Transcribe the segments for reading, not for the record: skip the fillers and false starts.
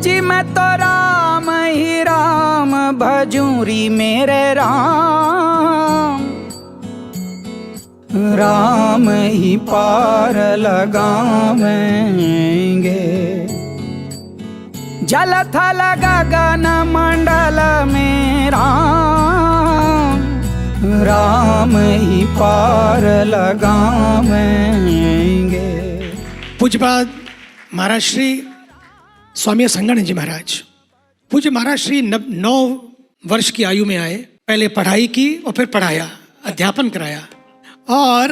जी मैं तो राम ही राम भजूरी मेरे राम, राम ही पार लगावेंगे। जल थल गगन मंडल में राम, राम ही पार लगावेंगे। पूज्यपाद महाराज श्री स्वामी असंगानंद जी महाराज, पूज्य महाराज श्री 9 वर्ष की आयु में आए। पहले पढ़ाई की और फिर पढ़ाया, अध्यापन कराया और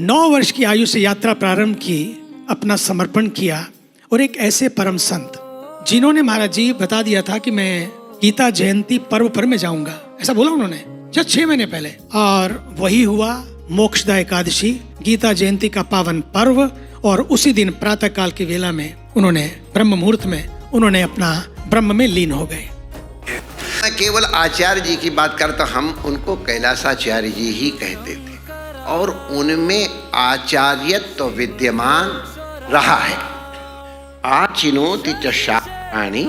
9 वर्ष की आयु से यात्रा प्रारंभ की, अपना समर्पण किया। और एक ऐसे परम संत जिन्होंने महाराज जी बता दिया था कि मैं गीता जयंती पर्व पर मैं जाऊंगा, ऐसा बोला उन्होंने जब 6 महीने पहले, और वही हुआ। मोक्षदा एकादशी गीता जयंती का पावन पर्व, और उसी दिन प्रातः काल की वेला में उन्होंने ब्रह्म मुहूर्त में उन्होंने अपना ब्रह्म में लीन हो गए। मैं केवल आचार्य जी की बात करता, हम उनको कैलासाचार्य जी ही कहते थे और उनमें आचार्यत्व विद्यमान रहा है। आचिनोति च शास्त्राणि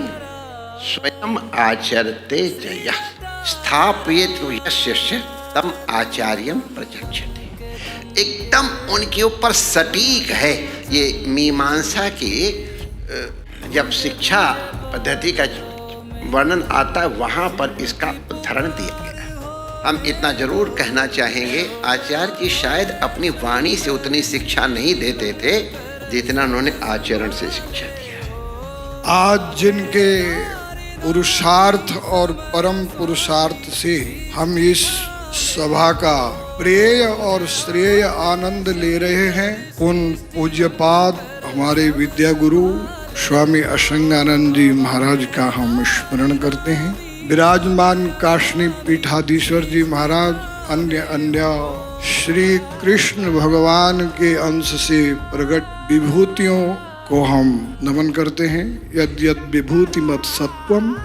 स्वयं आचरते च यः स्थापयेत् यस्य तम आचार्यं प्रचक्षते। एकदम उनके ऊपर सटीक है ये मीमांसा की। जब शिक्षा पद्धति का वर्णन आता है वहाँ पर इसका उदाहरण दिया गया है। हम इतना जरूर कहना चाहेंगे, आचार्य जी शायद अपनी वाणी से उतनी शिक्षा नहीं देते थे जितना उन्होंने आचरण से शिक्षा दिया है। आज जिनके पुरुषार्थ और परम पुरुषार्थ से हम इस सभा का प्रेय और श्रेय आनंद ले रहे हैं, उन पूज्यपाद हमारे विद्या गुरु स्वामी असंगानंद जी महाराज का हम स्मरण करते हैं। विराजमान काशनी पीठाधीश्वर जी महाराज, अन्य श्री कृष्ण भगवान के अंश से प्रकट विभूतियों को हम नमन करते हैं। यद यद विभूति मत सत्वम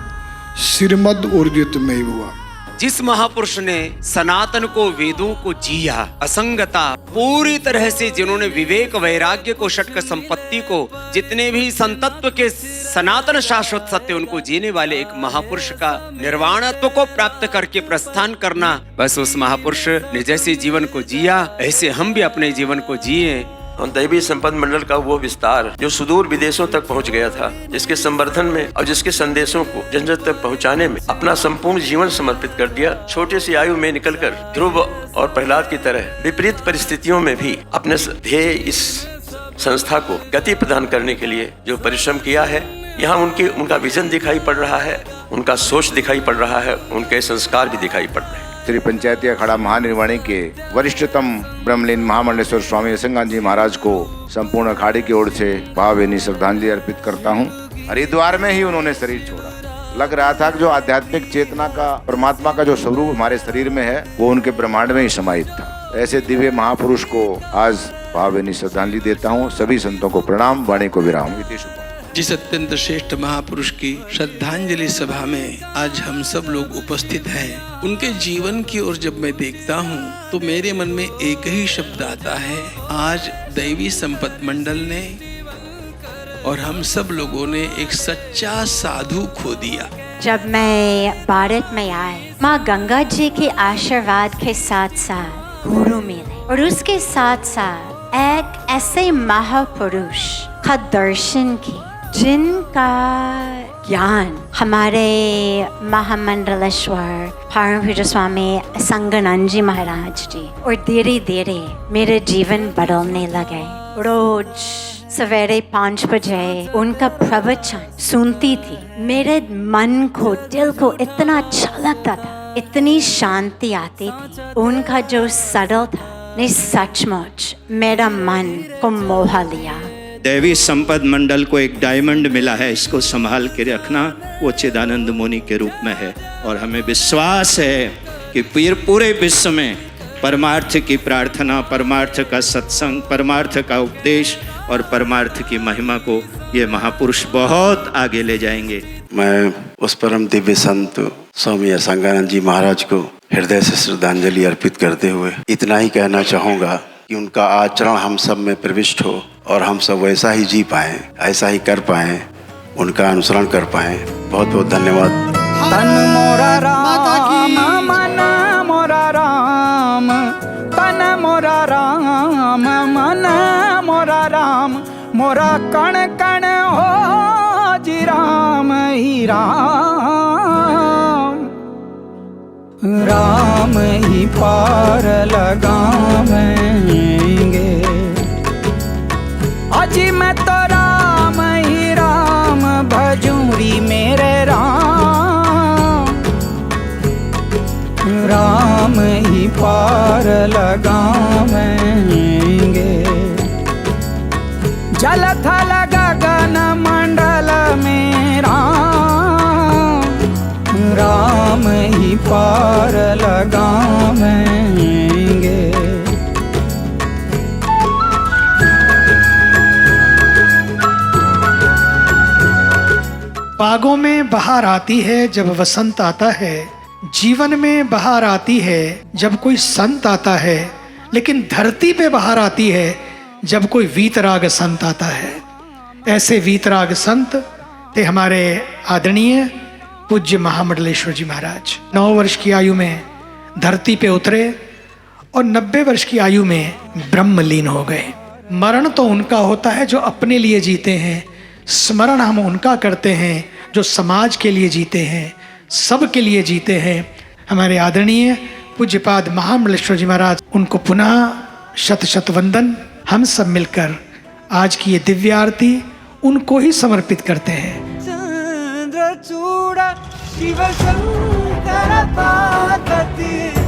श्रीमद ऊर्जित में हुआ। जिस महापुरुष ने सनातन को, वेदों को जिया, असंगता पूरी तरह से, जिन्होंने विवेक वैराग्य को, षटक संपत्ति को, जितने भी संतत्व के सनातन शाश्वत सत्य उनको जीने वाले एक महापुरुष का निर्वाणत्व को प्राप्त करके प्रस्थान करना, बस उस महापुरुष ने जैसे जीवन को जिया ऐसे हम भी अपने जीवन को जिए। और दैवी संपद मंडल का वो विस्तार जो सुदूर विदेशों तक पहुंच गया था, जिसके संवर्धन में और जिसके संदेशों को जन जन तक पहुंचाने में अपना संपूर्ण जीवन समर्पित कर दिया। छोटे सी आयु में निकलकर ध्रुव और प्रहलाद की तरह विपरीत परिस्थितियों में भी अपने ध्येय इस संस्था को गति प्रदान करने के लिए जो परिश्रम किया है, यहाँ उनका विजन दिखाई पड़ रहा है, उनका सोच दिखाई पड़ रहा है, उनके संस्कार भी दिखाई पड़ रहे हैं। श्री पंचायती अखाड़ा महानिर्वाणी के वरिष्ठतम ब्रह्मलीन महामंडलेश्वर स्वामी असंगानंद जी महाराज को संपूर्ण अखाड़े की ओर से भावभीनी श्रद्धांजलि अर्पित करता हूँ। हरिद्वार में ही उन्होंने शरीर छोड़ा। लग रहा था कि जो आध्यात्मिक चेतना का, परमात्मा का जो स्वरूप हमारे शरीर में है वो उनके ब्रह्मांड में ही समाहित था। ऐसे दिव्य महापुरुष को आज भावभीनी श्रद्धांजलि देता हूँ। सभी संतों को प्रणाम, वाणी को विराम। जिस अत्यंत श्रेष्ठ महापुरुष की श्रद्धांजलि सभा में आज हम सब लोग उपस्थित हैं, उनके जीवन की ओर जब मैं देखता हूँ तो मेरे मन में एक ही शब्द आता है, आज दैवी संपत मंडल ने और हम सब लोगों ने एक सच्चा साधु खो दिया। जब मैं भारत में आए, माँ गंगा जी के आशीर्वाद के साथ साथ गुरु मिले और उसके साथ साथ एक ऐसे महापुरुष का दर्शन की जिनका ज्ञान हमारे महामंडलेश्वर परम पूज्य स्वामी असंगानंद जी महाराज जी, और धीरे धीरे मेरे जीवन बदलने लगे। रोज सवेरे 5 बजे उनका प्रवचन सुनती थी। मेरे मन को, दिल को इतना अच्छा लगता था, इतनी शांति आती थी। उनका जो सरल था, ने सचमुच मेरा मन को मोह लिया। दैवी संपद मंडल को एक डायमंड मिला है, इसको संभाल के रखना वो चिदानंद मुनि के रूप में है। और हमें विश्वास है कि पूरे विश्व में परमार्थ की प्रार्थना, परमार्थ का सत्संग, परमार्थ का उपदेश और परमार्थ की महिमा को ये महापुरुष बहुत आगे ले जाएंगे। मैं उस परम दिव्य संत स्वामी असंगानंद जी महाराज को हृदय से श्रद्धांजलि अर्पित करते हुए इतना ही कहना चाहूँगा कि उनका आचरण हम सब में प्रविष्ट हो और हम सब वैसा ही जी पाएं, ऐसा ही कर पाएं उनका अनुसरण कर पाए। बहुत बहुत धन्यवाद। तन मोरा माता की राम मन मोरा राम, तन मोरा राम मन मोरा राम, मोरा कण कण हो जी राम ही राम, राम ही पार लगावेंगे। अजी मैं तो राम ही राम भजूरी मेरे राम, राम ही पार लगावेंगे। जल थल गगन मंडल में राम, राम ही पार लगावेंगे। बागों में बहार आती है जब वसंत आता है, जीवन में बहार आती है जब कोई संत आता है, लेकिन धरती पे बहार आती है जब कोई वीतराग संत आता है। ऐसे वीतराग संत थे हमारे आदरणीय पूज्य महामंडलेश्वर जी महाराज। 9 वर्ष की आयु में धरती पे उतरे और 90 वर्ष की आयु में ब्रह्मलीन हो गए। मरण तो उनका होता है जो अपने लिए जीते हैं, स्मरण हम उनका करते हैं जो समाज के लिए जीते हैं, सब के लिए जीते हैं। हमारे आदरणीय पूज्यपाद महामंडलेश्वर जी महाराज, उनको पुनः शत शत वंदन। हम सब मिलकर आज की ये दिव्य आरती उनको ही समर्पित करते हैं। चंद्र चूड़ा शिव शंकर पार्वती